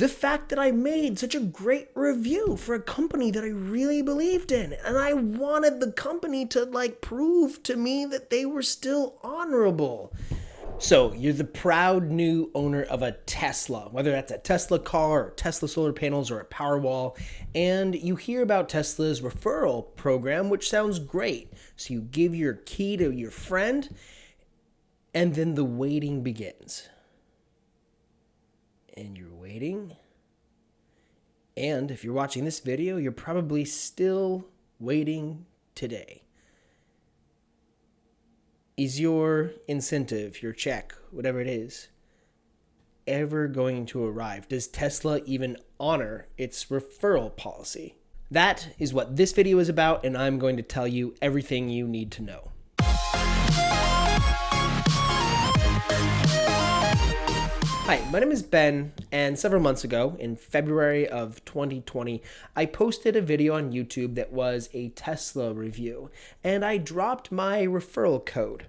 The fact that I made such a great review for a company that I really believed in, and I wanted the company to prove to me that they were still honorable. So you're the proud new owner of a Tesla, whether that's a Tesla car or Tesla solar panels or a Powerwall, and you hear about Tesla's referral program, which sounds great. So you give your key to your friend, and then the waiting begins. And you're waiting. And if you're watching this video, you're probably still waiting today. Is your incentive, your check, whatever it is, ever going to arrive? Does Tesla even honor its referral policy? That is what this video is about, and I'm going to tell you everything you need to know. Hi, my name is Ben, and several months ago, in February of 2020, I posted a video on YouTube that was a Tesla review, and I dropped my referral code.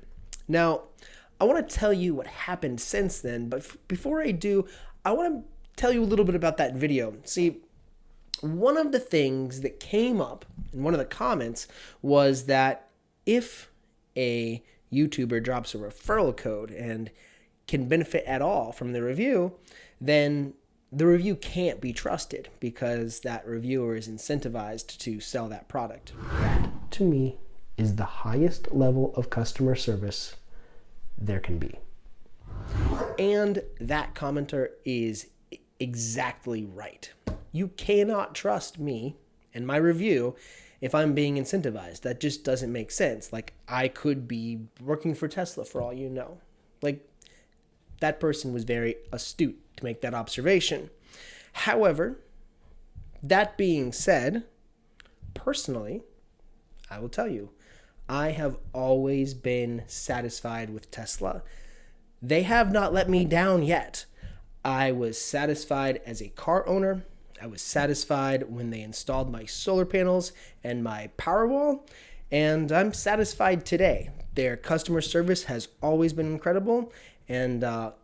Now, I want to tell you what happened since then, but before I do, I want to tell you a little bit about that video. See, one of the things that came up in one of the comments was that if a YouTuber drops a referral code and can benefit at all from the review, then the review can't be trusted because that reviewer is incentivized to sell that product. That, to me, is the highest level of customer service there can be. And that commenter is exactly right. You cannot trust me and my review if I'm being incentivized. That just doesn't make sense. I could be working for Tesla for all you know. That person was very astute to make that observation. However, that being said, personally, I will tell you, I have always been satisfied with Tesla. They have not let me down yet. I was satisfied as a car owner. I was satisfied when they installed my solar panels and my Powerwall, and I'm satisfied today. Their customer service has always been incredible, and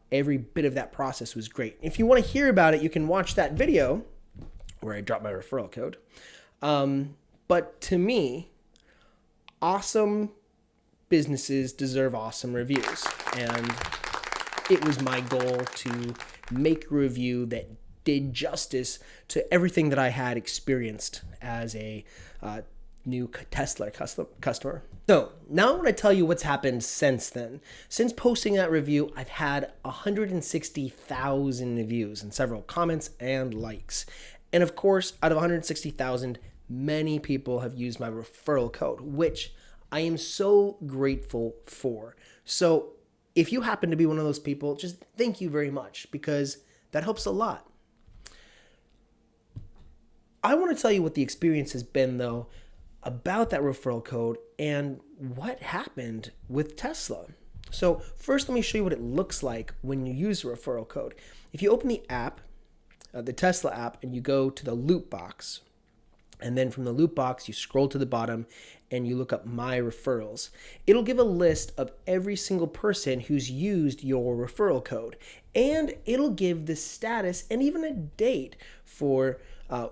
every bit of that process was great. If you want to hear about it, you can watch that video where I dropped my referral code. But to me, awesome businesses deserve awesome reviews. And it was my goal to make a review that did justice to everything that I had experienced as a new Tesla customer. So now I want to tell you what's happened since then. Since posting that review, I've had 160,000 views and several comments and likes. And of course, out of 160,000, many people have used my referral code, which I am so grateful for. So if you happen to be one of those people, just thank you very much because that helps a lot. I want to tell you what the experience has been though about that referral code and what happened with Tesla. So first, let me show you what it looks like when you use a referral code. If you open the app, the Tesla app, and you go to the loop box, and then from the loop box, you scroll to the bottom and you look up My Referrals. It'll give a list of every single person who's used your referral code, and it'll give the status and even a date for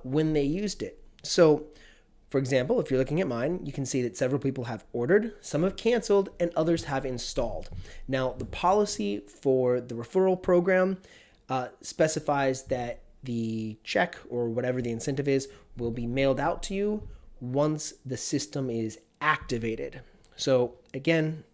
when they used it. So for example, if you're looking at mine, you can see that several people have ordered, some have canceled, and others have installed. Now, the policy for the referral program specifies that the check or whatever the incentive is will be mailed out to you once the system is activated. So again,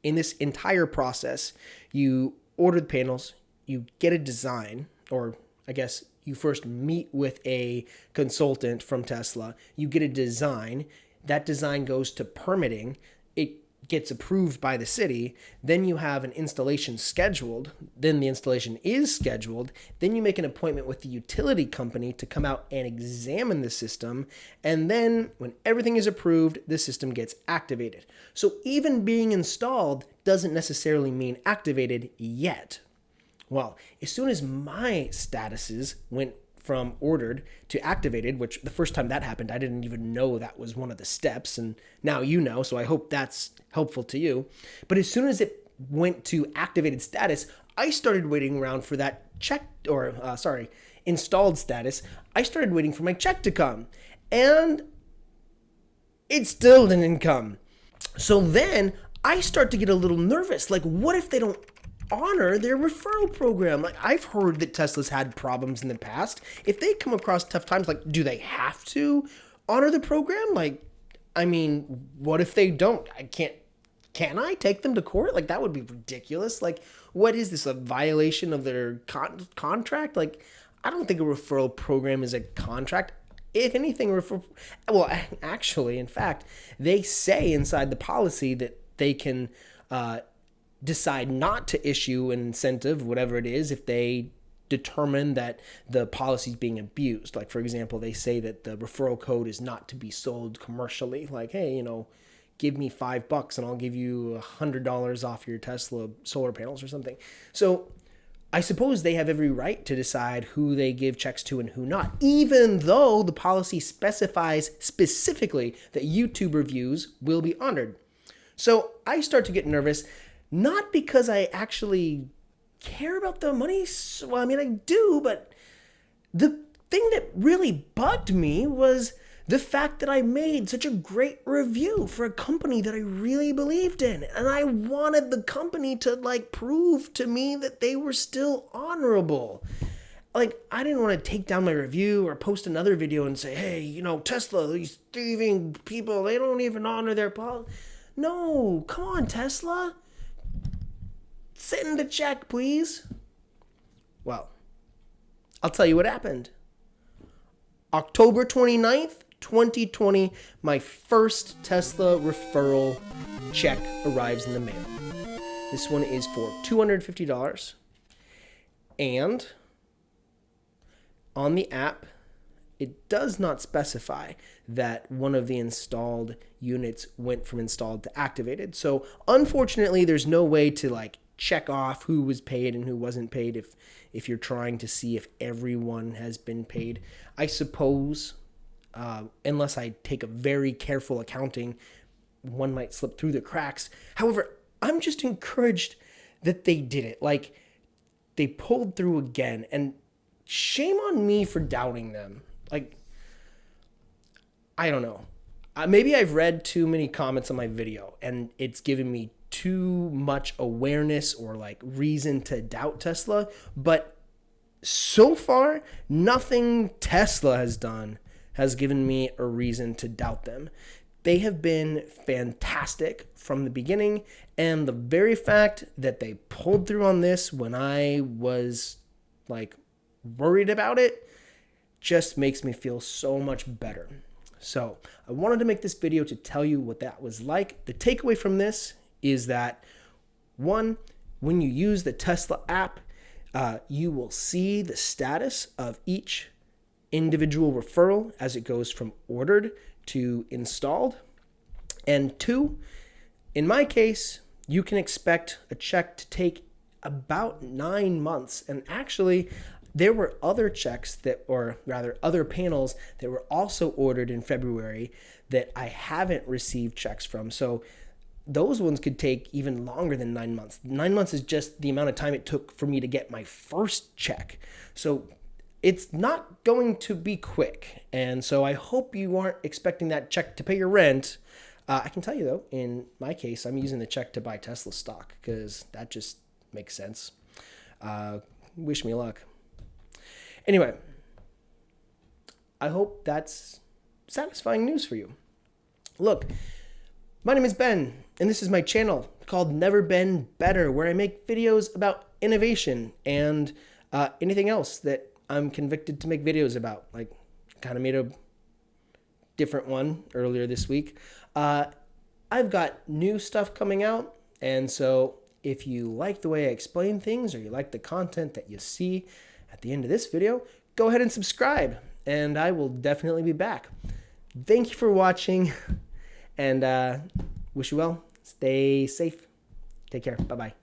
in this entire process, you order the panels, you get a design, or I guess you first meet with a consultant from Tesla, you get a design, that design goes to permitting, it gets approved by the city, then you have an installation scheduled, then the installation is scheduled, then you make an appointment with the utility company to come out and examine the system, and then when everything is approved, the system gets activated. So even being installed doesn't necessarily mean activated yet. Well, as soon as my statuses went from ordered to activated, which the first time that happened, I didn't even know that was one of the steps, and now you know, so I hope that's helpful to you. But as soon as it went to activated status, I started waiting around for that check, or installed status, I started waiting for my check to come. And it still didn't come. So then I start to get a little nervous. Like, what if they don't honor their referral program? Like, I've heard that Tesla's had problems in the past. If they come across tough times, like, do they have to honor the program? Like, I mean, what if they don't? Can I take them to court? Like, that would be ridiculous. Like, what is this, a violation of their contract? Like, I don't think a referral program is a contract. If anything, actually, in fact, they say inside the policy that they can decide not to issue an incentive, whatever it is, if they determine that the policy is being abused. Like, for example, they say that the referral code is not to be sold commercially. Like, hey, give me $5 and I'll give you $100 off your Tesla solar panels or something. So I suppose they have every right to decide who they give checks to and who not, even though the policy specifies specifically that YouTube reviews will be honored. So I start to get nervous, not because I actually care about the money. Well, I mean, I do, but the thing that really bugged me was the fact that I made such a great review for a company that I really believed in. And I wanted the company to prove to me that they were still honorable. Like, I didn't want to take down my review or post another video and say, hey, Tesla, these thieving people, they don't even honor their policy. No, come on, Tesla. Send a check, please. Well, I'll tell you what happened. October 29th, 2020, my first Tesla referral check arrives in the mail. This one is for $250. And on the app, it does not specify that one of the installed units went from installed to activated. So unfortunately, there's no way to check off who was paid and who wasn't paid if you're trying to see if everyone has been paid. I suppose, unless I take a very careful accounting, one might slip through the cracks. However, I'm just encouraged that they did it. Like, they pulled through again, and shame on me for doubting them. Like, I don't know. Maybe I've read too many comments on my video, and it's given me too much awareness or reason to doubt Tesla. But so far, nothing Tesla has done has given me a reason to doubt them. They have been fantastic from the beginning, and the very fact that they pulled through on this when I was worried about it just makes me feel so much better. So I wanted to make this video to tell you what that was like. The takeaway from this is that, one, when you use the Tesla app, you will see the status of each individual referral as it goes from ordered to installed. And two, in my case, you can expect a check to take about 9 months. And actually, there were other checks other panels that were also ordered in February that I haven't received checks from. So those ones could take even longer than 9 months. 9 months is just the amount of time it took for me to get my first check. So it's not going to be quick. And so I hope you aren't expecting that check to pay your rent. I can tell you, though, in my case, I'm using the check to buy Tesla stock because that just makes sense. Wish me luck. Anyway, I hope that's satisfying news for you. Look, my name is Ben, and this is my channel called Never Been Better, where I make videos about innovation and anything else that I'm convicted to make videos about. Kind of made a different one earlier this week. I've got new stuff coming out, and so if you like the way I explain things or you like the content that you see at the end of this video, go ahead and subscribe, and I will definitely be back. Thank you for watching, and wish you well. Stay safe. Take care. Bye-bye.